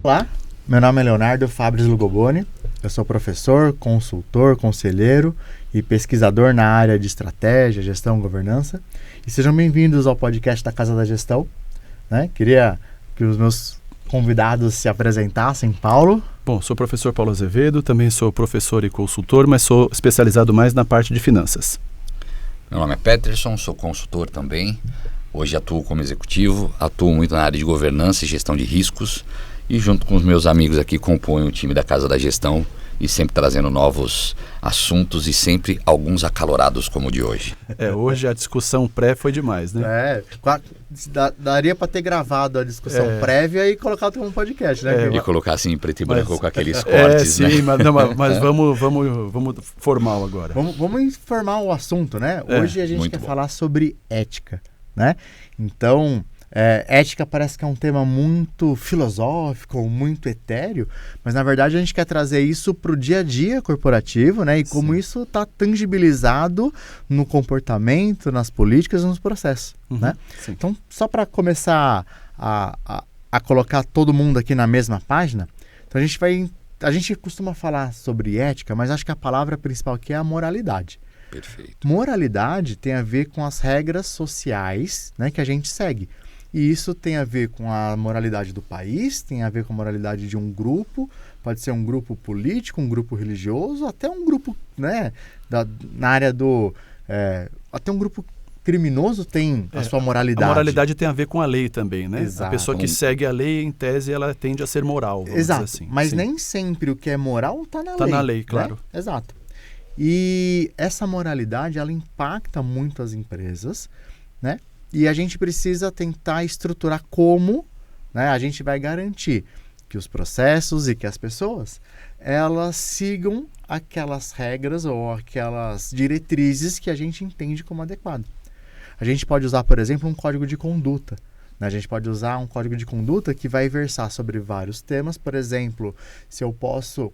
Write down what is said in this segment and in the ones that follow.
Olá, meu nome é Leonardo Fabris Lugoboni, eu sou professor, consultor, conselheiro e pesquisador na área de estratégia, gestão e governança. E sejam bem-vindos ao podcast da Casa da Gestão. Queria que os meus convidados se apresentassem. Paulo. Bom, sou o professor Paulo Azevedo, também sou professor e consultor, mas sou especializado mais na parte de finanças. Meu nome é Peterson, sou consultor também. Hoje atuo como executivo, atuo muito na área de governança e gestão de riscos e junto com os meus amigos aqui componho o time da Casa da Gestão e sempre trazendo novos assuntos e sempre alguns acalorados como o de hoje. Hoje a discussão pré foi demais, né? Daria para ter gravado a discussão prévia e colocado como um podcast, né? E colocar assim em preto e branco com aqueles cortes, sim, né? Mas vamos formal agora. Vamos informar o assunto, né? Hoje a gente quer falar sobre ética, né? Então, ética parece que é um tema muito filosófico, muito etéreo, mas na verdade a gente quer trazer isso para o dia a dia corporativo, né? E como isso está tangibilizado no comportamento, nas políticas, nos processos, né? Sim. Então, só para começar a colocar todo mundo aqui na mesma página, então a gente costuma falar sobre ética, mas acho que a palavra principal aqui é a moralidade. Perfeito. Moralidade tem a ver com as regras sociais, né, que a gente segue. E isso tem a ver com a moralidade do país, tem a ver com a moralidade de um grupo, pode ser um grupo político, um grupo religioso, até um grupo, né, na área do... até um grupo criminoso tem a sua moralidade. A moralidade tem a ver com a lei também, né? Exato. A pessoa que segue a lei, em tese, ela tende a ser moral, vamos Exato, dizer assim. Mas Sim. Nem sempre o que é moral está na lei. Está na lei, claro. Né? Exato. E essa moralidade, ela impacta muito as empresas, né? E a gente precisa tentar estruturar como, né, a gente vai garantir que os processos e que as pessoas, elas sigam aquelas regras ou aquelas diretrizes que a gente entende como adequado. A gente pode usar, por exemplo, um código de conduta. A gente pode usar um código de conduta que vai versar sobre vários temas, por exemplo,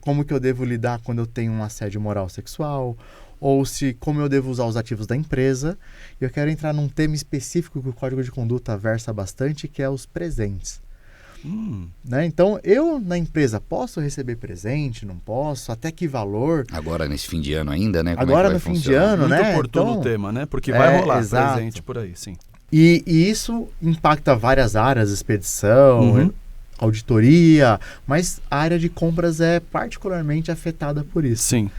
como que eu devo lidar quando eu tenho um assédio moral sexual, ou como eu devo usar os ativos da empresa. E eu quero entrar num tema específico que o código de conduta versa bastante, que é os presentes. Né? Então, eu na empresa posso receber presente, não posso? Até que valor? Agora nesse fim de ano ainda, né? Agora no fim de ano, né? Muito oportuno o tema, né? Porque vai rolar presente por aí, sim. E isso impacta várias áreas, expedição, auditoria, mas a área de compras é particularmente afetada por isso. Sim.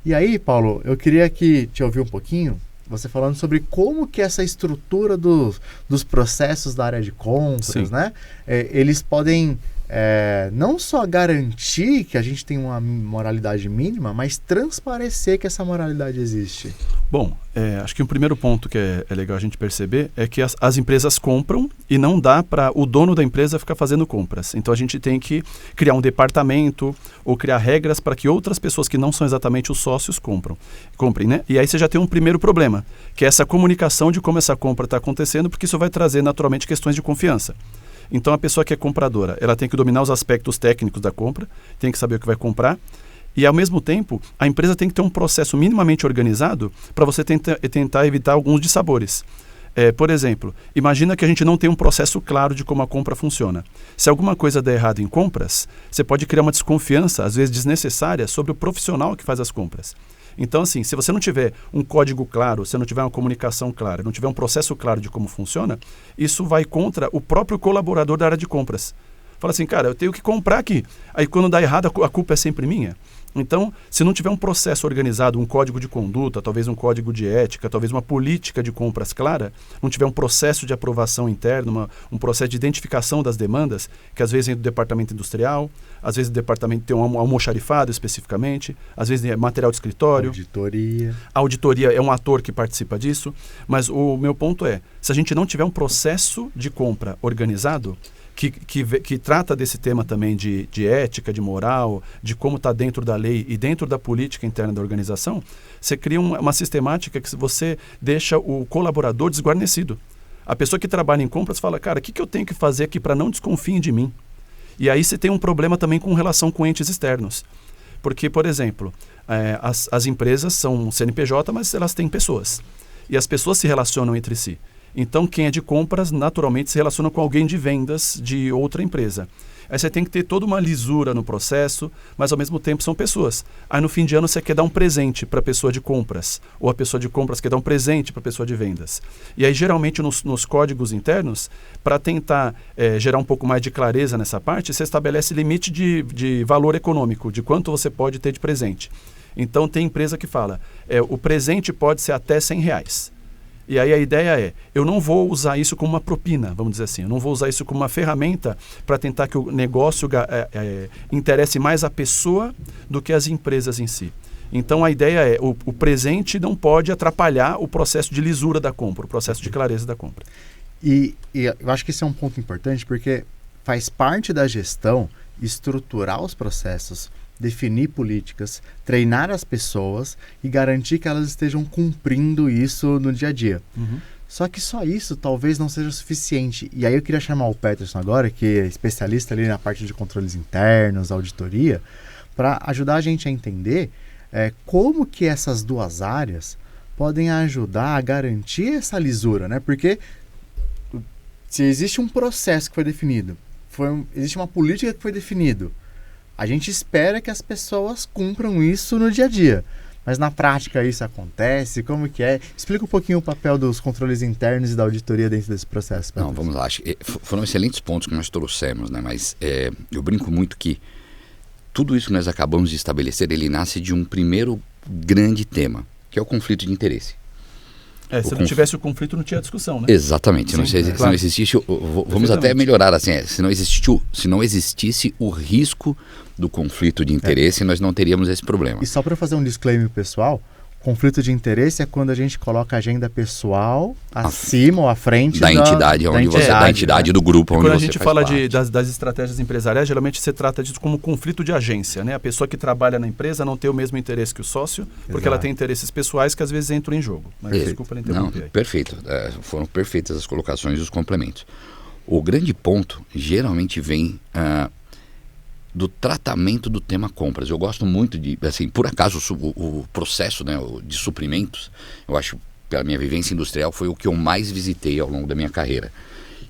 E aí, Paulo, eu queria te ouvir um pouquinho, você falando sobre como que essa estrutura dos processos da área de compras, né? Eles podem não só garantir que a gente tem uma moralidade mínima, mas transparecer que essa moralidade existe. Bom, acho que o primeiro ponto que é legal a gente perceber é que as empresas compram e não dá para o dono da empresa ficar fazendo compras. Então a gente tem que criar um departamento ou criar regras para que outras pessoas que não são exatamente os sócios comprem, né? E aí você já tem um primeiro problema, que é essa comunicação de como essa compra está acontecendo, porque isso vai trazer naturalmente questões de confiança. Então a pessoa que é compradora, ela tem que dominar os aspectos técnicos da compra, tem que saber o que vai comprar, e ao mesmo tempo a empresa tem que ter um processo minimamente organizado para você tentar evitar alguns dissabores. Por exemplo, imagina que a gente não tem um processo claro de como a compra funciona. Se alguma coisa der errado em compras, você pode criar uma desconfiança, às vezes desnecessária, sobre o profissional que faz as compras. Então, assim, se você não tiver um código claro, se não tiver uma comunicação clara, não tiver um processo claro de como funciona, isso vai contra o próprio colaborador da área de compras. Fala assim, cara, eu tenho que comprar aqui. Aí quando dá errado, a culpa é sempre minha. Então, se não tiver um processo organizado, um código de conduta, talvez um código de ética, talvez uma política de compras clara, não tiver um processo de aprovação interno, um processo de identificação das demandas, que às vezes vem do departamento industrial, às vezes o departamento tem um almoxarifado especificamente, às vezes é material de escritório. Auditoria. A auditoria é um ator que participa disso, mas o meu ponto é, se a gente não tiver um processo de compra organizado, que trata desse tema também de ética, de moral, de como está dentro da lei e dentro da política interna da organização, você cria uma sistemática que você deixa o colaborador desguarnecido. A pessoa que trabalha em compras fala, cara, o que eu tenho que fazer aqui para não desconfiem de mim? E aí você tem um problema também com relação com entes externos. Porque, por exemplo, as empresas são CNPJ, mas elas têm pessoas. E as pessoas se relacionam entre si. Então, quem é de compras, naturalmente, se relaciona com alguém de vendas de outra empresa. Aí você tem que ter toda uma lisura no processo, mas ao mesmo tempo são pessoas. Aí no fim de ano você quer dar um presente para a pessoa de compras, ou a pessoa de compras quer dar um presente para a pessoa de vendas. E aí geralmente nos códigos internos, para tentar gerar um pouco mais de clareza nessa parte, você estabelece limite de valor econômico, de quanto você pode ter de presente. Então tem empresa que fala, o presente pode ser até R$100. E aí a ideia é, eu não vou usar isso como uma propina, vamos dizer assim, eu não vou usar isso como uma ferramenta para tentar que o negócio interesse mais a pessoa do que as empresas em si. Então a ideia é, o presente não pode atrapalhar o processo de lisura da compra, o processo de clareza da compra. E eu acho que esse é um ponto importante porque faz parte da gestão estruturar os processos, definir políticas, treinar as pessoas e garantir que elas estejam cumprindo isso no dia a dia. Uhum. Só que só isso talvez não seja suficiente. E aí eu queria chamar o Peterson agora, que é especialista ali na parte de controles internos, auditoria, para ajudar a gente a entender como que essas duas áreas podem ajudar a garantir essa lisura, né? Porque se existe um processo que foi definido, existe uma política que foi definida, a gente espera que as pessoas cumpram isso no dia a dia. Mas na prática isso acontece? Como que é? Explica um pouquinho o papel dos controles internos e da auditoria dentro desse processo. Não, vamos lá. Foram excelentes pontos que nós trouxemos, né? Mas eu brinco muito que tudo isso que nós acabamos de estabelecer, ele nasce de um primeiro grande tema, que é o conflito de interesse. Se não tivesse o conflito, não tinha discussão, né? Exatamente. Sim, se não existisse, vamos até melhorar assim, se não existisse o risco do conflito de interesse, nós não teríamos esse problema. E só para fazer um disclaimer pessoal, conflito de interesse é quando a gente coloca a agenda pessoal acima ou à frente da entidade, da entidade do grupo onde você faz parte. Quando a gente fala das estratégias empresariais, geralmente você trata disso como conflito de agência, né? A pessoa que trabalha na empresa não tem o mesmo interesse que o sócio, porque ela tem interesses pessoais que às vezes entram em jogo. Mas desculpa ela interromper aí. Perfeito. Foram perfeitas as colocações e os complementos. O grande ponto geralmente vem do tratamento do tema compras. Eu gosto muito de, assim, por acaso o processo, né, de suprimentos, eu acho, pela minha vivência industrial, foi o que eu mais visitei ao longo da minha carreira.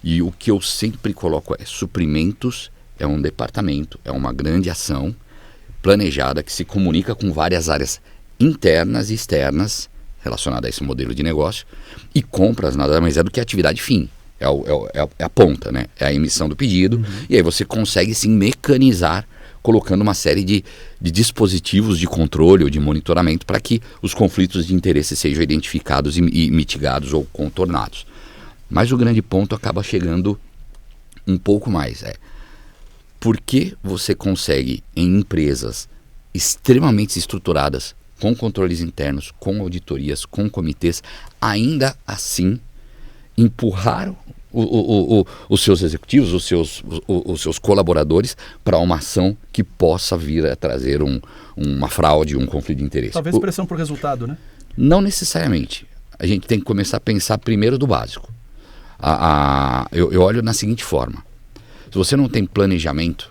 E o que eu sempre coloco suprimentos é um departamento, é uma grande ação planejada que se comunica com várias áreas internas e externas relacionadas a esse modelo de negócio, e compras nada mais é do que a atividade fim. É a ponta, né? É a emissão do pedido, e aí você consegue sim mecanizar, colocando uma série de dispositivos de controle ou de monitoramento para que os conflitos de interesse sejam identificados e mitigados ou contornados. Mas o grande ponto acaba chegando um pouco mais. Por que você consegue, em empresas extremamente estruturadas, com controles internos, com auditorias, com comitês, ainda assim empurrar os seus executivos, os seus colaboradores para uma ação que possa vir a trazer uma fraude, um conflito de interesse? Talvez pressão por resultado, né? Não necessariamente. A gente tem que começar a pensar primeiro do básico. Eu olho na seguinte forma. Se você não tem planejamento,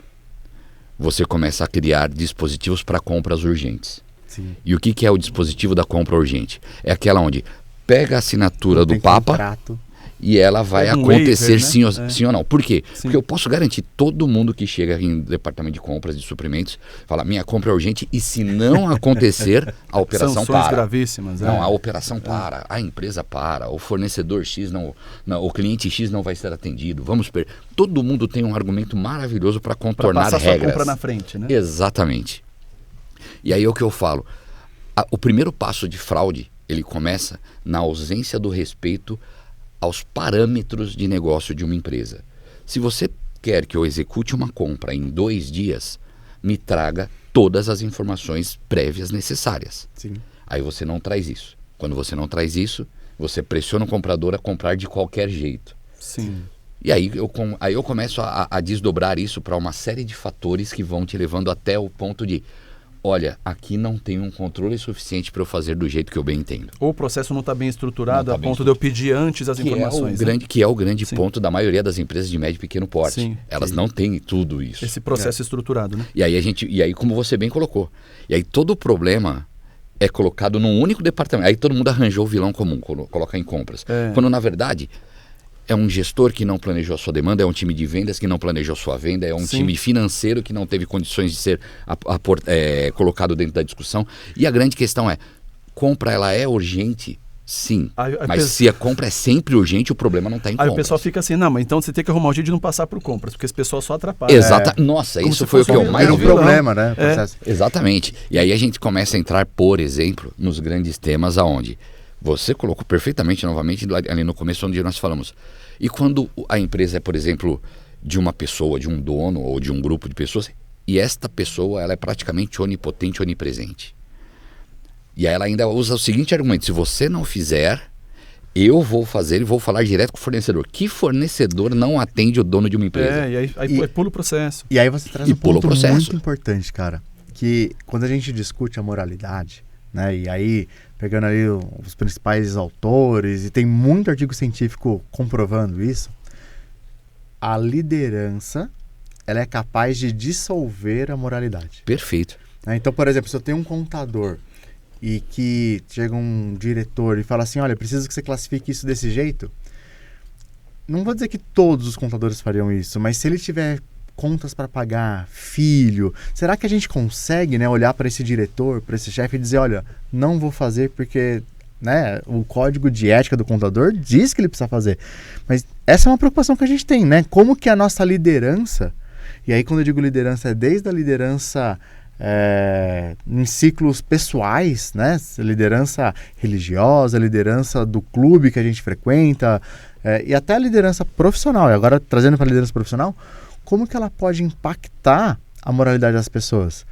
você começa a criar dispositivos para compras urgentes. Sim. E o que é o dispositivo da compra urgente? É aquela onde pega a assinatura do Papa contrato, e ela vai acontecer waiver, né? sim ou não. Por quê? Sim. Porque eu posso garantir, todo mundo que chega em departamento de compras, de suprimentos, fala, minha compra é urgente, e se não acontecer, a operação Sanções para. gravíssimas. Não, a operação para, a empresa para, o fornecedor X não, o cliente X não vai ser atendido. Todo mundo tem um argumento maravilhoso para contornar passar regras. Sua compra na frente, né? Exatamente. E aí é o que eu falo. O primeiro passo de fraude, ele começa na ausência do respeito aos parâmetros de negócio de uma empresa. Se você quer que eu execute uma compra em 2 dias, me traga todas as informações prévias necessárias. Sim. Aí você não traz isso. Quando você não traz isso, você pressiona o comprador a comprar de qualquer jeito. Sim. E aí eu começo a desdobrar isso para uma série de fatores que vão te levando até o ponto de, olha, aqui não tem um controle suficiente para eu fazer do jeito que eu bem entendo. Ou o processo não está bem estruturado Não tá a ponto de eu pedir antes as Que informações. é o grande Sim. ponto da maioria das empresas de médio e pequeno porte. Sim. Elas não têm tudo isso. Esse processo estruturado, né? E aí como você bem colocou, e aí todo o problema é colocado num único departamento. Aí todo mundo arranjou o vilão comum, colocar em compras. Quando, na verdade, é um gestor que não planejou a sua demanda, é um time de vendas que não planejou a sua venda, é um time financeiro que não teve condições de ser colocado dentro da discussão. E a grande questão é, compra ela é urgente? Sim, mas se a compra é sempre urgente, o problema não está em compras. Aí o pessoal fica assim, não, mas então você tem que arrumar um jeito de não passar por compras, porque esse pessoal só atrapalha. Nossa, isso foi o que eu mais vi. Problema, né? Exatamente. E aí a gente começa a entrar, por exemplo, nos grandes temas aonde você colocou perfeitamente, novamente, ali no começo, onde nós falamos. E quando a empresa é, por exemplo, de uma pessoa, de um dono ou de um grupo de pessoas, e esta pessoa ela é praticamente onipotente, onipresente. E aí ela ainda usa o seguinte argumento: se você não fizer, eu vou fazer e vou falar direto com o fornecedor. Que fornecedor não atende o dono de uma empresa? E aí pula o processo. E aí você traz um ponto muito importante, cara, que quando a gente discute a moralidade, né, e aí pegando ali os principais autores, e tem muito artigo científico comprovando isso, a liderança, ela é capaz de dissolver a moralidade. Perfeito. Então, por exemplo, se eu tenho um contador e que chega um diretor e fala assim, olha, preciso que você classifique isso desse jeito, não vou dizer que todos os contadores fariam isso, mas se ele tiver contas para pagar, filho, será que a gente consegue, né, olhar para esse diretor, para esse chefe e dizer, olha, não vou fazer porque, né, o código de ética do contador diz que ele precisa fazer. Mas essa é uma preocupação que a gente tem, né? Como que a nossa liderança, e aí quando eu digo liderança, é desde a liderança em ciclos pessoais, né? Liderança religiosa, liderança do clube que a gente frequenta, e até a liderança profissional. E agora, trazendo para a liderança profissional, como que ela pode impactar a moralidade das pessoas,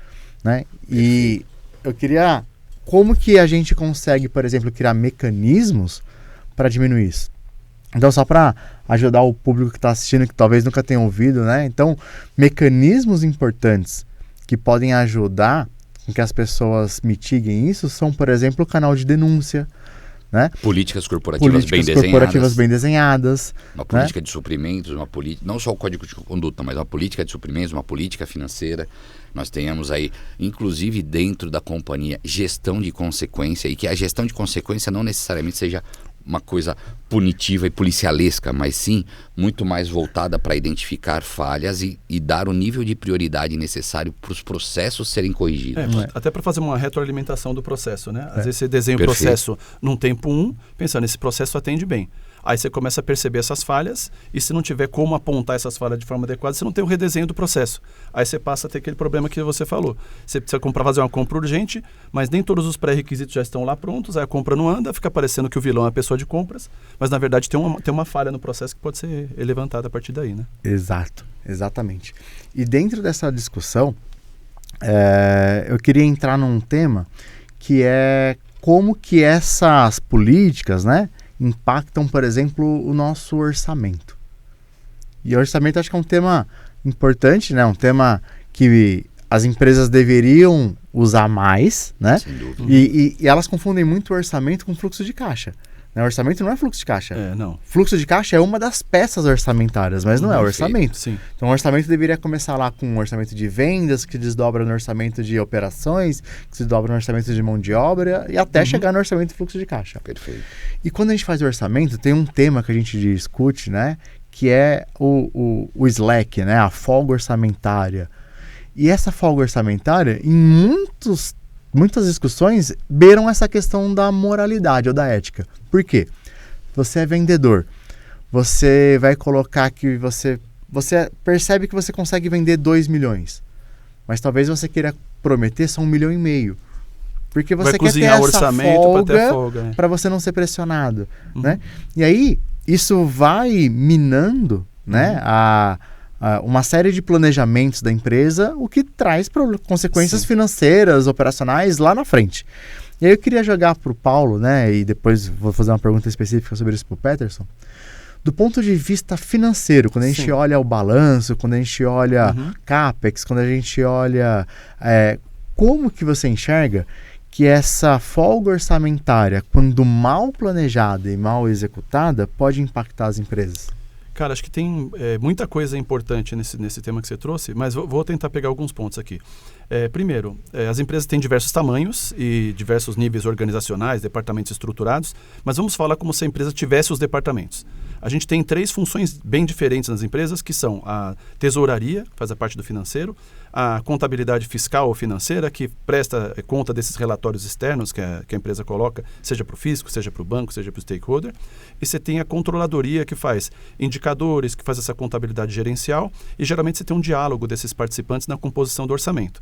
né? E eu queria... Como que a gente consegue, por exemplo, criar mecanismos para diminuir isso? Então, só para ajudar o público que está assistindo, que talvez nunca tenha ouvido, né? Então, mecanismos importantes que podem ajudar com que as pessoas mitiguem isso são, por exemplo, o canal de denúncia, né? Políticas corporativas bem desenhadas. Uma política de suprimentos, não só o código de conduta, mas uma política de suprimentos, uma política financeira. Nós tenhamos aí, inclusive dentro da companhia, gestão de consequência, e que a gestão de consequência não necessariamente seja uma coisa punitiva e policialesca, mas sim muito mais voltada para identificar falhas e dar o nível de prioridade necessário para os processos serem corrigidos. Até para fazer uma retroalimentação do processo, né? Às vezes você desenha o processo num tempo 1, pensando, esse processo atende bem. Aí você começa a perceber essas falhas, e se não tiver como apontar essas falhas de forma adequada, você não tem o redesenho do processo. Aí você passa a ter aquele problema que você falou. Você precisa fazer uma compra urgente, mas nem todos os pré-requisitos já estão lá prontos, aí a compra não anda, fica parecendo que o vilão é a pessoa de compras, mas na verdade tem uma falha no processo que pode ser levantada a partir daí, né? Exato, exatamente. E dentro dessa discussão, eu queria entrar num tema que é como que essas políticas, né, impactam, por exemplo, o nosso orçamento. E o orçamento acho que é um tema importante, né? Um tema que as empresas deveriam usar mais, né? Sem dúvida. E elas confundem muito o orçamento com fluxo de caixa. O orçamento não é fluxo de caixa. Não. Fluxo de caixa é uma das peças orçamentárias, mas não é orçamento. Sim. Então o orçamento deveria começar lá com um orçamento de vendas, que desdobra no orçamento de operações, que se desdobra no orçamento de mão de obra, e até chegar no orçamento de fluxo de caixa. Perfeito. E quando a gente faz o orçamento, tem um tema que a gente discute, né? Que é o slack, né? A folga orçamentária. E essa folga orçamentária, em muitas discussões, beiram essa questão da moralidade ou da ética. Por quê? Você é vendedor. Você vai colocar que você percebe que você consegue vender 2 milhões. Mas talvez você queira prometer só 1,5 milhão. Porque você quer ter essa folga para você não ser pressionado. Né? E aí, isso vai minando, né, uma série de planejamentos da empresa, o que traz consequências financeiras, operacionais lá na frente. E aí eu queria jogar para o Paulo, né, e depois vou fazer uma pergunta específica sobre isso para o Peterson. Do ponto de vista financeiro, quando a gente olha o balanço, quando a gente olha CAPEX, quando a gente olha como que você enxerga que essa folga orçamentária, quando mal planejada e mal executada, pode impactar as empresas? Cara, acho que tem muita coisa importante nesse tema que você trouxe, mas vou tentar pegar alguns pontos aqui. Primeiro, as empresas têm diversos tamanhos e diversos níveis organizacionais, departamentos estruturados, mas vamos falar como se a empresa tivesse os departamentos. A gente tem 3 funções bem diferentes nas empresas, que são a tesouraria, que faz a parte do financeiro, a contabilidade fiscal ou financeira, que presta conta desses relatórios externos que a empresa coloca, seja para o fisco, seja para o banco, seja para o stakeholder, e você tem a controladoria, que faz indicadores, que faz essa contabilidade gerencial, e geralmente você tem um diálogo desses participantes na composição do orçamento.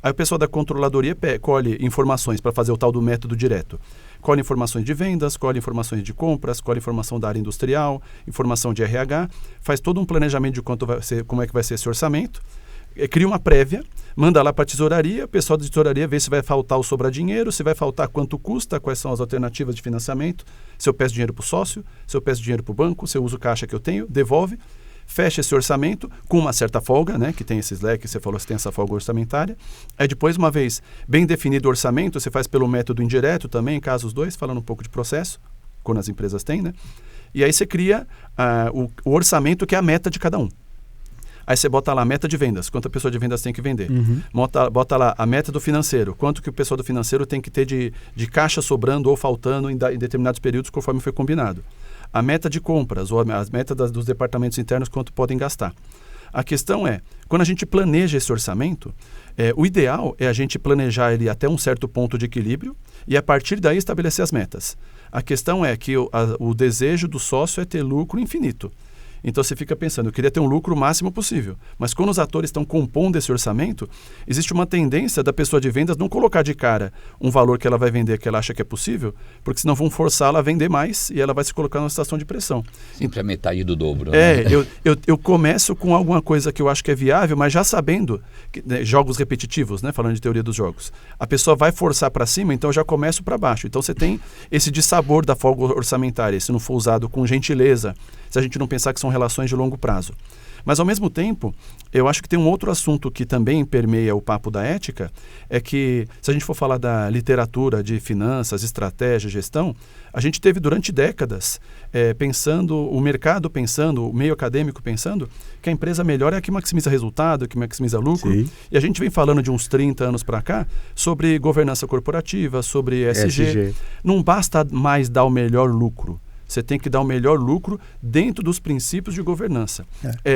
Aí o pessoal da controladoria colhe informações para fazer o tal do método direto. Colhe informações de vendas, colhe informações de compras, colhe informação da área industrial, informação de RH, faz todo um planejamento de como é que vai ser esse orçamento, cria uma prévia, manda lá para a tesouraria, o pessoal da tesouraria vê se vai faltar ou sobrar dinheiro, se vai faltar quanto custa, quais são as alternativas de financiamento, se eu peço dinheiro para o sócio, se eu peço dinheiro para o banco, se eu uso o caixa que eu tenho, devolve, fecha esse orçamento com uma certa folga, né, que tem esses leques, você falou que tem essa folga orçamentária. Aí depois, uma vez bem definido o orçamento, você faz pelo método indireto também, caso os dois, falando um pouco de processo, quando as empresas têm, né? E aí você cria o orçamento que é a meta de cada um. Aí você bota lá a meta de vendas, quanto a pessoa de vendas tem que vender. Bota lá a meta do financeiro, quanto que o pessoal do financeiro tem que ter de caixa sobrando ou faltando em determinados períodos, conforme foi combinado. A meta de compras, ou a meta dos departamentos internos, quanto podem gastar. A questão é, quando a gente planeja esse orçamento, o ideal é a gente planejar ele até um certo ponto de equilíbrio e a partir daí estabelecer as metas. A questão é que o desejo do sócio é ter lucro infinito. Então você fica pensando, eu queria ter um lucro o máximo possível. Mas quando os atores estão compondo esse orçamento, existe uma tendência da pessoa de vendas não colocar de cara um valor que ela vai vender que ela acha que é possível, porque senão vão forçá-la a vender mais e ela vai se colocar numa situação de pressão. Sempre a metade do dobro. Né? Eu começo com alguma coisa que eu acho que é viável, mas já sabendo, jogos repetitivos, né, falando de teoria dos jogos. A pessoa vai forçar para cima, então eu já começo para baixo. Então você tem esse dissabor da folga orçamentária, se não for usado com gentileza, se a gente não pensar que são relações de longo prazo. Mas, ao mesmo tempo, eu acho que tem um outro assunto que também permeia o papo da ética, é que, se a gente for falar da literatura de finanças, estratégia, gestão, a gente teve durante décadas o mercado pensando, o meio acadêmico pensando, que a empresa melhor é a que maximiza resultado, que maximiza lucro. Sim. E a gente vem falando de uns 30 anos para cá sobre governança corporativa, sobre ESG. Não basta mais dar o melhor lucro. Você tem que dar o melhor lucro dentro dos princípios de governança.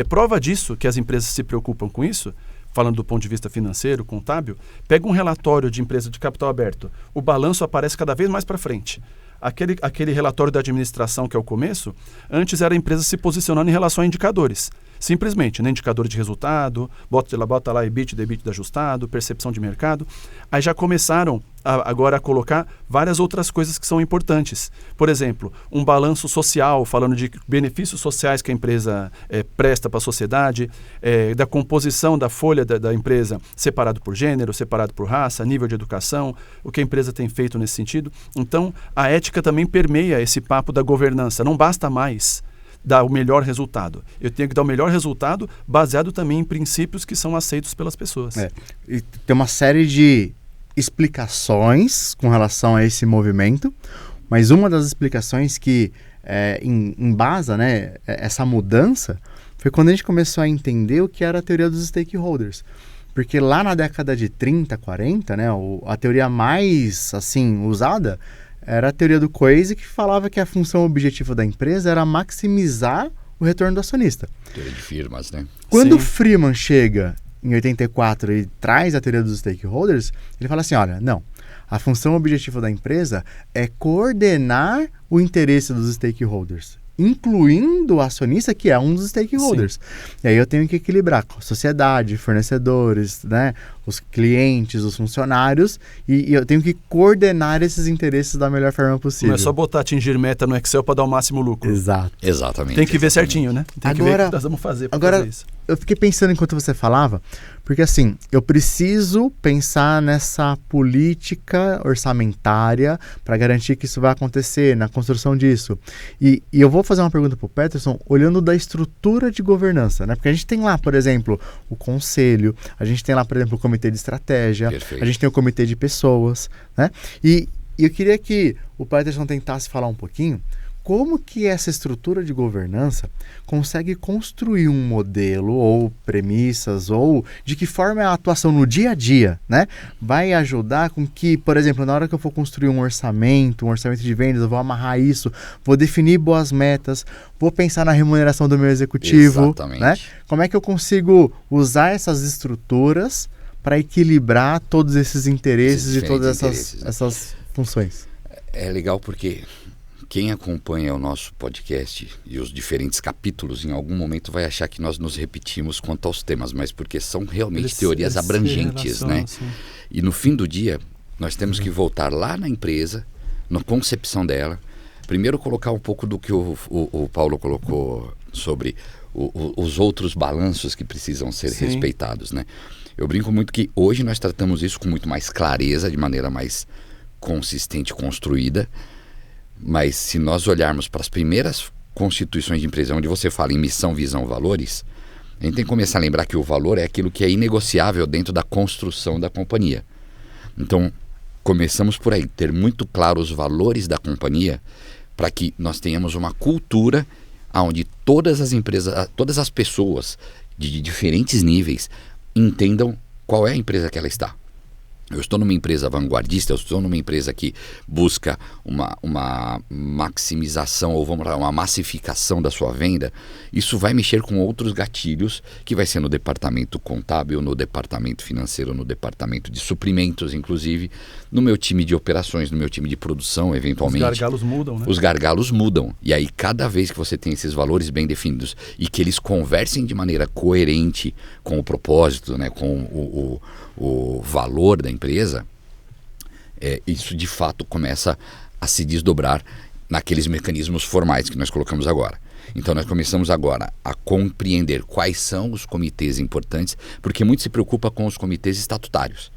Prova disso, que as empresas se preocupam com isso, falando do ponto de vista financeiro, contábil, pega um relatório de empresa de capital aberto, o balanço aparece cada vez mais para frente. Aquele relatório da administração que é o começo, antes era a empresa se posicionando em relação a indicadores. Simplesmente, né? Indicador de resultado, bota lá EBITDA ajustado, percepção de mercado. Aí já começaram agora a colocar várias outras coisas que são importantes. Por exemplo, um balanço social, falando de benefícios sociais que a empresa presta para a sociedade, da composição da folha da empresa, separado por gênero, separado por raça, nível de educação, o que a empresa tem feito nesse sentido. Então, a ética também permeia esse papo da governança. Não basta mais dar o melhor resultado. Eu tenho que dar o melhor resultado baseado também em princípios que são aceitos pelas pessoas. E tem uma série de explicações com relação a esse movimento, mas uma das explicações que embasa, né, essa mudança foi quando a gente começou a entender o que era a teoria dos stakeholders. Porque lá na década de 30, 40, né, a teoria mais assim usada era a teoria do Coase, que falava que a função objetiva da empresa era maximizar o retorno do acionista. Teoria de firmas, né? Quando o Freeman chega em 84 e traz a teoria dos stakeholders, ele fala assim, olha, não, a função objetiva da empresa é coordenar o interesse dos stakeholders, incluindo o acionista, que é um dos stakeholders. Sim. E aí eu tenho que equilibrar com a sociedade, fornecedores, né, os clientes, os funcionários, e eu tenho que coordenar esses interesses da melhor forma possível. Não é só botar atingir meta no Excel para dar o máximo lucro. Exato. Exatamente. Tem que ver certinho, né? Tem que ver o que nós vamos fazer para fazer isso. Eu fiquei pensando enquanto você falava, porque assim, eu preciso pensar nessa política orçamentária para garantir que isso vai acontecer, na construção disso. E eu vou fazer uma pergunta para o Peterson, olhando da estrutura de governança, né? Porque a gente tem lá, por exemplo, o conselho, a gente tem lá, por exemplo, o comitê de estratégia, Perfeito. A gente tem o comitê de pessoas, né? E eu queria que o Peterson tentasse falar um pouquinho como que essa estrutura de governança consegue construir um modelo ou premissas ou de que forma é a atuação no dia a dia, né? Vai ajudar com que, por exemplo, na hora que eu for construir um orçamento de vendas, eu vou amarrar isso, vou definir boas metas, vou pensar na remuneração do meu executivo, Exatamente. né? Como é que eu consigo usar essas estruturas para equilibrar todos esses interesses e todas essas funções? É legal porque quem acompanha o nosso podcast e os diferentes capítulos, em algum momento vai achar que nós nos repetimos quanto aos temas, mas porque são realmente teorias abrangentes, né? Sim. E no fim do dia, nós temos que voltar lá na empresa, na concepção dela, primeiro colocar um pouco do que o Paulo colocou sobre os outros balanços que precisam ser respeitados, né? Eu brinco muito que hoje nós tratamos isso com muito mais clareza, de maneira mais consistente, construída, mas se nós olharmos para as primeiras constituições de empresa, onde você fala em missão, visão, valores, a gente tem que começar a lembrar que o valor é aquilo que é inegociável dentro da construção da companhia. Então, começamos por aí, ter muito claro os valores da companhia, para que nós tenhamos uma cultura onde todas as empresas, todas as pessoas de diferentes níveis entendam qual é a empresa que ela está. Eu estou numa empresa vanguardista, eu estou numa empresa que busca uma maximização ou vamos lá, uma massificação da sua venda. Isso vai mexer com outros gatilhos que vai ser no departamento contábil, no departamento financeiro, no departamento de suprimentos, inclusive, no meu time de operações, no meu time de produção, eventualmente. Os gargalos mudam, né? Os gargalos mudam. E aí, cada vez que você tem esses valores bem definidos e que eles conversem de maneira coerente com o propósito, né, com o valor da empresa, isso de fato começa a se desdobrar naqueles mecanismos formais que nós colocamos agora. Então nós começamos agora a compreender quais são os comitês importantes, porque muito se preocupa com os comitês estatutários.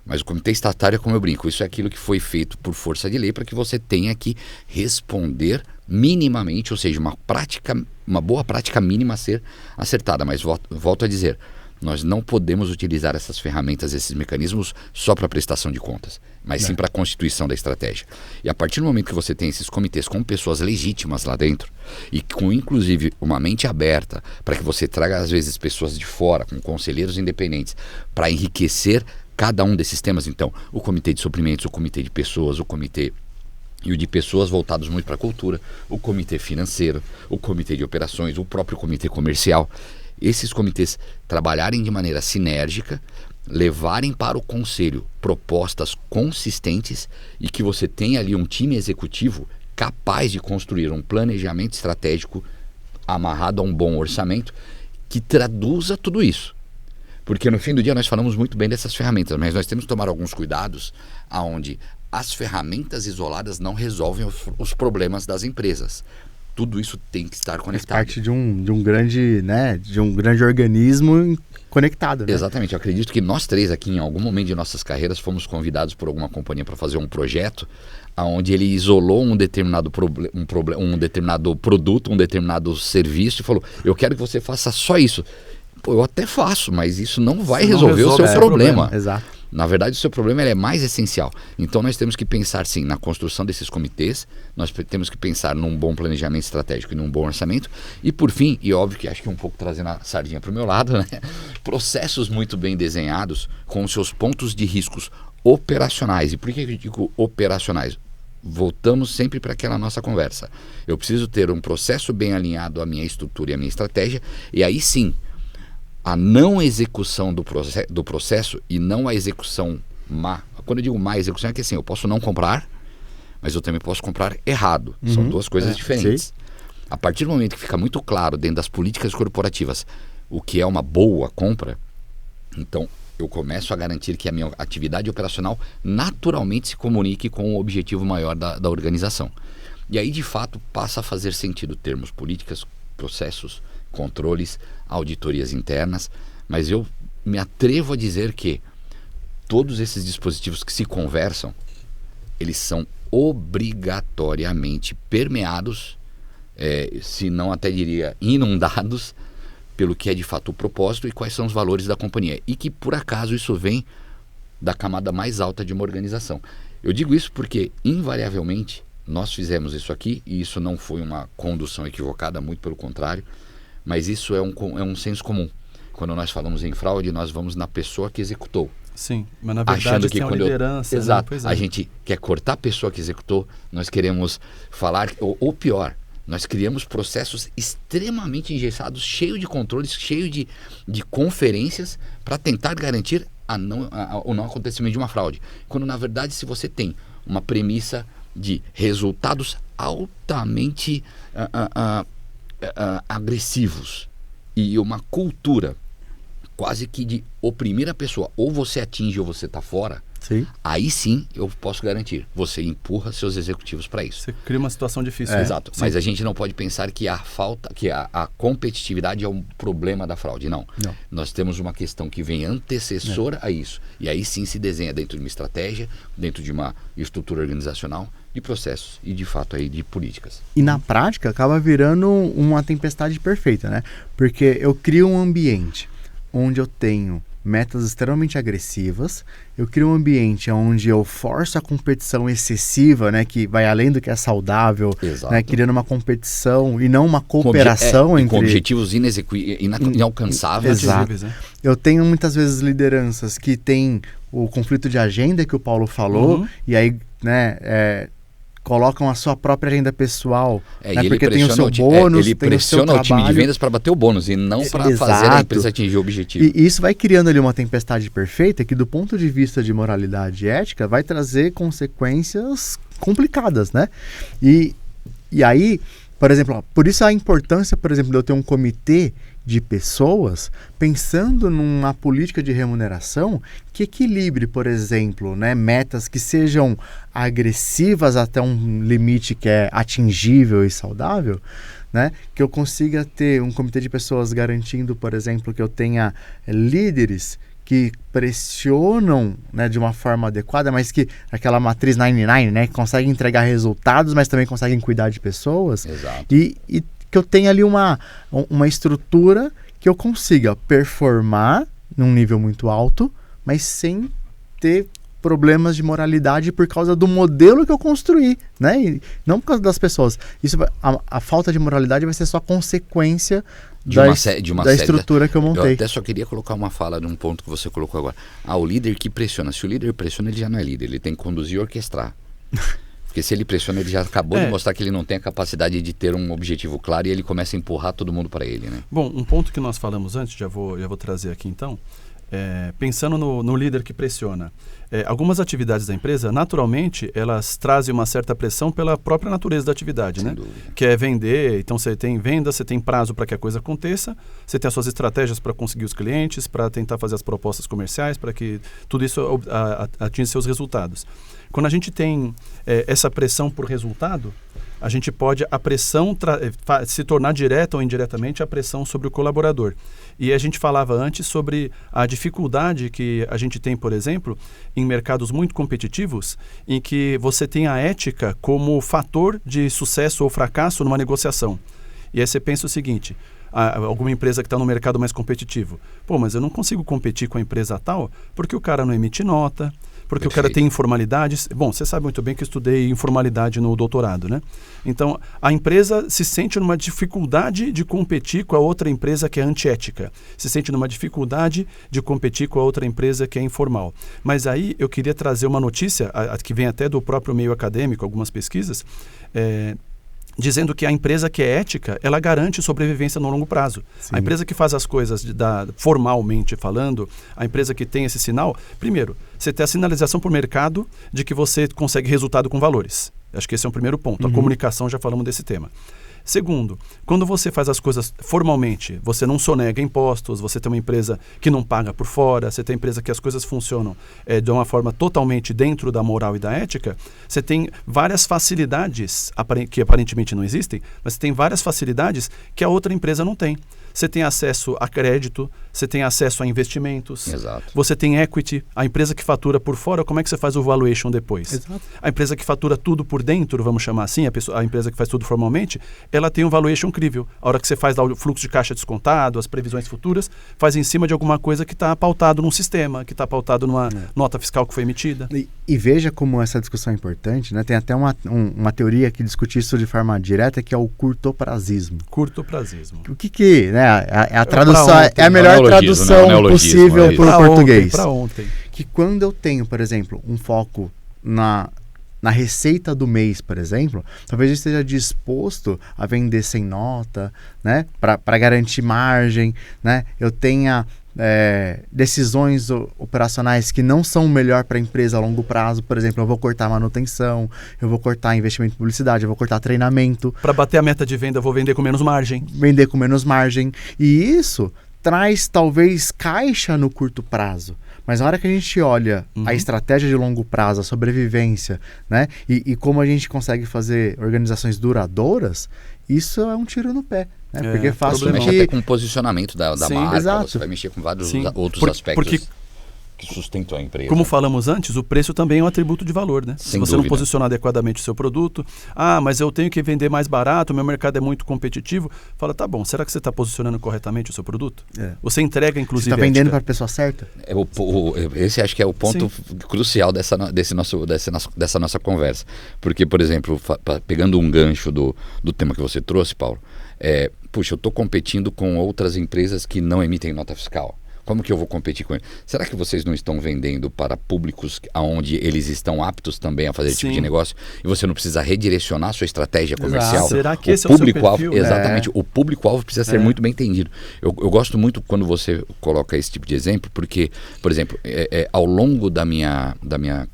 Mas o comitê estatutário é como eu brinco, isso é aquilo que foi feito por força de lei para que você tenha que responder minimamente, ou seja, uma boa prática mínima a ser acertada. Mas volto a dizer, nós não podemos utilizar essas ferramentas, esses mecanismos só para prestação de contas, mas sim para a constituição da estratégia. E a partir do momento que você tem esses comitês com pessoas legítimas lá dentro e com inclusive uma mente aberta para que você traga às vezes pessoas de fora, com conselheiros independentes, para enriquecer cada um desses temas, então o comitê de suprimentos, o comitê de pessoas, o comitê e o de pessoas voltados muito para a cultura, o comitê financeiro, o comitê de operações, o próprio comitê comercial. Esses comitês trabalharem de maneira sinérgica, levarem para o conselho propostas consistentes e que você tenha ali um time executivo capaz de construir um planejamento estratégico amarrado a um bom orçamento que traduza tudo isso. Porque no fim do dia nós falamos muito bem dessas ferramentas, mas nós temos que tomar alguns cuidados aonde as ferramentas isoladas não resolvem os problemas das empresas. Tudo isso tem que estar conectado. Faz parte de um grande, né, de um grande organismo conectado, né? Exatamente. Eu acredito que nós três aqui, em algum momento de nossas carreiras, fomos convidados por alguma companhia para fazer um projeto onde ele isolou um determinado produto, um determinado serviço e falou, eu quero que você faça só isso. Pô, eu até faço, mas isso não vai resolver o seu problema. Exato. Na verdade, o seu problema é mais essencial. Então, nós temos que pensar, sim, na construção desses comitês, nós temos que pensar num bom planejamento estratégico e num bom orçamento. E, por fim, e óbvio que acho que um pouco trazendo a sardinha para o meu lado, né? Processos muito bem desenhados com os seus pontos de riscos operacionais. E por que eu digo operacionais? Voltamos sempre para aquela nossa conversa. Eu preciso ter um processo bem alinhado à minha estrutura e à minha estratégia, e aí sim, a não execução do processo e não a execução má. Quando eu digo má execução é que assim, eu posso não comprar, mas eu também posso comprar errado. São duas coisas diferentes. Sim. A partir do momento que fica muito claro dentro das políticas corporativas o que é uma boa compra, então eu começo a garantir que a minha atividade operacional naturalmente se comunique com o objetivo maior da organização. E aí, de fato, passa a fazer sentido termos políticas, processos, controles, auditorias internas, mas eu me atrevo a dizer que todos esses dispositivos que se conversam, eles são obrigatoriamente permeados, se não até diria inundados, pelo que é de fato o propósito e quais são os valores da companhia. E que por acaso isso vem da camada mais alta de uma organização. Eu digo isso porque, invariavelmente, nós fizemos isso aqui e isso não foi uma condução equivocada, muito pelo contrário, mas isso é um senso comum. Quando nós falamos em fraude, nós vamos na pessoa que executou. Sim, mas na verdade Achando que tem uma liderança. Exato, Né? a gente quer cortar a pessoa que executou, nós queremos falar, ou pior, nós criamos processos extremamente engessados, cheios de controles, cheios de conferências para tentar garantir o não acontecimento de uma fraude. Quando na verdade, se você tem uma premissa de resultados altamente agressivos e uma cultura quase que de oprimir a pessoa, ou você atinge ou você está fora, Sim. aí sim eu posso garantir, você empurra seus executivos para isso. Você cria uma situação difícil. Exato, Sim. mas a gente não pode pensar que a competitividade é um problema da fraude, não. Nós temos uma questão que vem antecessora a isso, e aí sim se desenha dentro de uma estratégia, dentro de uma estrutura organizacional, de processos e de fato aí de políticas. E na prática acaba virando uma tempestade perfeita, né? Porque eu crio um ambiente onde eu tenho metas extremamente agressivas, eu crio um ambiente onde eu forço a competição excessiva, né, que vai além do que é saudável, né, criando uma competição e não uma cooperação com objetivos inalcançáveis. Exato. Né? Eu tenho muitas vezes lideranças que têm o conflito de agenda que o Paulo falou, e aí, né, colocam a sua própria agenda pessoal, né, porque tem o seu bônus, ele tem o seu pressiona o time de trabalho. vendas para bater o bônus e não para fazer a empresa atingir o objetivo. E isso vai criando ali uma tempestade perfeita que do ponto de vista de moralidade e ética vai trazer consequências complicadas, né? E aí, por exemplo, por isso a importância, por exemplo, de eu ter um comitê de pessoas pensando numa política de remuneração que equilibre, por exemplo, né, metas que sejam agressivas até um limite que é atingível e saudável, né, que eu consiga ter um comitê de pessoas garantindo, por exemplo, que eu tenha líderes que pressionam, né, de uma forma adequada, mas que aquela matriz 99, né, que conseguem entregar resultados, mas também conseguem cuidar de pessoas. Exato. E que eu tenha ali uma estrutura que eu consiga performar num nível muito alto, mas sem ter problemas de moralidade por causa do modelo que eu construí, né? E não por causa das pessoas. A falta de moralidade vai ser só consequência da estrutura que eu montei. Eu até só queria colocar uma fala num ponto que você colocou agora. O líder que pressiona. Se o líder pressiona, ele já não é líder. Ele tem que conduzir e orquestrar. Porque se ele pressiona, ele já acabou de mostrar que ele não tem a capacidade de ter um objetivo claro e ele começa a empurrar todo mundo para ele, né? Bom, um ponto que nós falamos antes, já vou trazer aqui então, pensando no líder que pressiona. Algumas atividades da empresa, naturalmente, elas trazem uma certa pressão pela própria natureza da atividade, né? Que é vender, então você tem venda, você tem prazo para que a coisa aconteça, você tem as suas estratégias para conseguir os clientes, para tentar fazer as propostas comerciais, para que tudo isso atinja seus resultados. Quando a gente tem essa pressão por resultado, a gente pode a pressão se tornar direta ou indiretamente a pressão sobre o colaborador. E a gente falava antes sobre a dificuldade que a gente tem, por exemplo, em mercados muito competitivos, em que você tem a ética como fator de sucesso ou fracasso numa negociação. E aí você pensa o seguinte: alguma empresa que está no mercado mais competitivo. Mas eu não consigo competir com a empresa tal porque o cara não emite nota, porque o cara tem informalidades. Bom, você sabe muito bem que eu estudei informalidade no doutorado, né? Então, a empresa se sente numa dificuldade de competir com a outra empresa que é antiética. Se sente numa dificuldade de competir com a outra empresa que é informal. Mas aí eu queria trazer uma notícia, que vem até do próprio meio acadêmico, algumas pesquisas, dizendo que a empresa que é ética, ela garante sobrevivência no longo prazo. Sim. A empresa que faz as coisas formalmente falando, a empresa que tem esse sinal, primeiro, você tem a sinalização para o mercado de que você consegue resultado com valores. Acho que esse é o primeiro ponto. A comunicação, já falamos desse tema. Segundo, quando você faz as coisas formalmente, você não sonega impostos, você tem uma empresa que não paga por fora, você tem uma empresa que as coisas funcionam de uma forma totalmente dentro da moral e da ética, você tem várias facilidades que aparentemente não existem, mas você tem várias facilidades que a outra empresa não tem. você tem acesso a crédito, você tem acesso a investimentos, Exato. você tem equity, a empresa que fatura por fora, como é que você faz o valuation depois? Exato. A empresa que fatura tudo por dentro, vamos chamar assim, a empresa que faz tudo formalmente, ela tem um valuation incrível. A hora que você faz lá o fluxo de caixa descontado, as previsões futuras, faz em cima de alguma coisa que está pautado num sistema, que está pautado numa nota fiscal que foi emitida. E veja como essa discussão é importante, né? Tem até uma teoria que discute isso de forma direta, que é o curtoprazismo. Curtoprazismo. O que né? A tradução ontem, é a melhor tradução possível para o português. Para ontem. Que quando eu tenho, por exemplo, um foco na receita do mês, por exemplo, talvez eu esteja disposto a vender sem nota, né? Para garantir margem, né? Eu tenha decisões operacionais que não são melhor para a empresa a longo prazo. Por exemplo, eu vou cortar manutenção, eu vou cortar investimento em publicidade, eu vou cortar treinamento. Para bater a meta de venda, eu vou vender com menos margem. Vender com menos margem. E isso traz talvez caixa no curto prazo. Mas na hora que a gente olha a estratégia de longo prazo, a sobrevivência, né? E como a gente consegue fazer organizações duradouras, isso é um tiro no pé. Né? Porque faz Você mexe até com o posicionamento da marca, exato. Você vai mexer com vários outros porque aspectos que sustentam a empresa. Como falamos antes, o preço também é um atributo de valor, né? Se você não posicionar adequadamente o seu produto, mas eu tenho que vender mais barato, o meu mercado é muito competitivo, fala, tá bom, será que você está posicionando corretamente o seu produto? Você entrega, inclusive, você está vendendo para a pessoa certa? Esse acho que é o ponto crucial dessa nossa conversa. Porque, por exemplo, pegando um gancho do tema que você trouxe, Paulo, puxa, eu estou competindo com outras empresas que não emitem nota fiscal. Como que eu vou competir com ele? Será que vocês não estão vendendo para públicos onde eles estão aptos também a fazer esse tipo de negócio e você não precisa redirecionar a sua estratégia comercial? Será que esse é o seu perfil? Exatamente. O público-alvo precisa ser muito bem entendido. Eu gosto muito quando você coloca esse tipo de exemplo, porque, por exemplo, ao longo da minha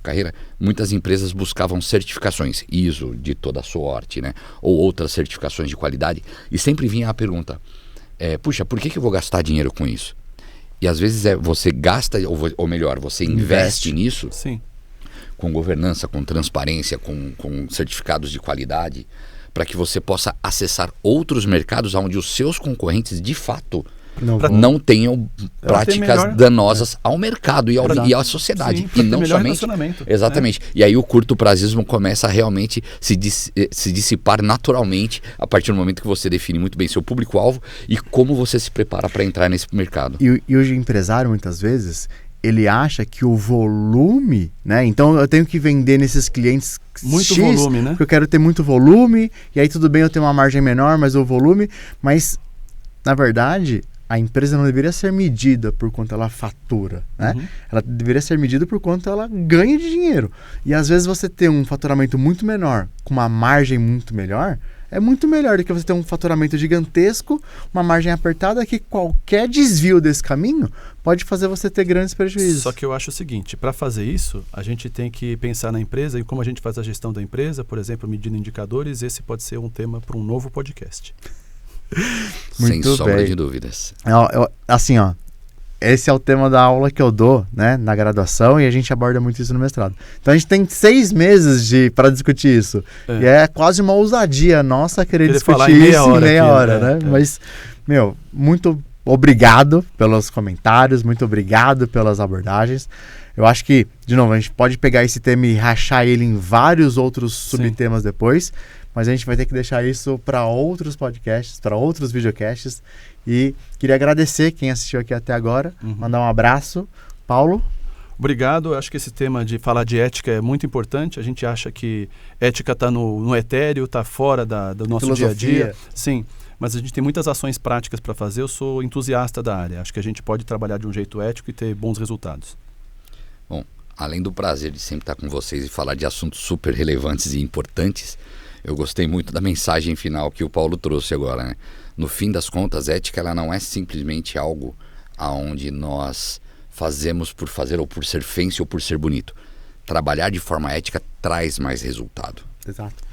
carreira, muitas empresas buscavam certificações, ISO de toda sorte, né? Ou outras certificações de qualidade, e sempre vinha a pergunta, puxa, por que eu vou gastar dinheiro com isso? E às vezes você gasta, ou melhor, você investe nisso. Sim. Com governança, com transparência, com certificados de qualidade, para que você possa acessar outros mercados onde os seus concorrentes, de fato, não tenham práticas danosas ao mercado e à sociedade. Sim, e não somente. Exatamente. E aí o curto-prazismo começa a realmente se dissipar naturalmente a partir do momento que você define muito bem seu público-alvo e como você se prepara para entrar nesse mercado. E o empresário, muitas vezes, ele acha que o volume, né? Então eu tenho que vender nesses clientes muito X, volume, né? Porque eu quero ter muito volume, e aí tudo bem eu tenho uma margem menor, mas o volume. Mas, na verdade, a empresa não deveria ser medida por quanto ela fatura, né? Ela deveria ser medida por quanto ela ganha de dinheiro. E às vezes você ter um faturamento muito menor, com uma margem muito melhor, é muito melhor do que você ter um faturamento gigantesco, uma margem apertada, que qualquer desvio desse caminho pode fazer você ter grandes prejuízos. Só que eu acho o seguinte, para fazer isso, a gente tem que pensar na empresa e como a gente faz a gestão da empresa, por exemplo, medindo indicadores, esse pode ser um tema para um novo podcast. Sem sombra de dúvidas. Assim, esse é o tema da aula que eu dou, né, na graduação, e a gente aborda muito isso no mestrado. Então a gente tem 6 meses para discutir isso. E é quase uma ousadia nossa querer discutir isso em meia hora, né? Mas, muito obrigado pelos comentários, muito obrigado pelas abordagens. Eu acho que, de novo, a gente pode pegar esse tema e rachar ele em vários outros subtemas depois, mas a gente vai ter que deixar isso para outros podcasts, para outros videocasts. E queria agradecer quem assistiu aqui até agora, mandar um abraço. Paulo? Obrigado. Eu acho que esse tema de falar de ética é muito importante. A gente acha que ética está no etéreo, está fora do nosso dia a dia. Sim, mas a gente tem muitas ações práticas para fazer. Eu sou entusiasta da área. Acho que a gente pode trabalhar de um jeito ético e ter bons resultados. Bom, além do prazer de sempre estar com vocês e falar de assuntos super relevantes e importantes, eu gostei muito da mensagem final que o Paulo trouxe agora, né? No fim das contas, ética ela não é simplesmente algo aonde nós fazemos por fazer ou por ser fancy ou por ser bonito. Trabalhar de forma ética traz mais resultado. Exato.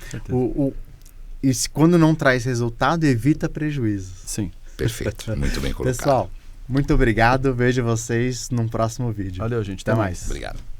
E quando não traz resultado, evita prejuízos. Sim. Perfeito. Muito bem colocado. Pessoal, muito obrigado. Vejo vocês num próximo vídeo. Valeu, gente. Até mais. Obrigado.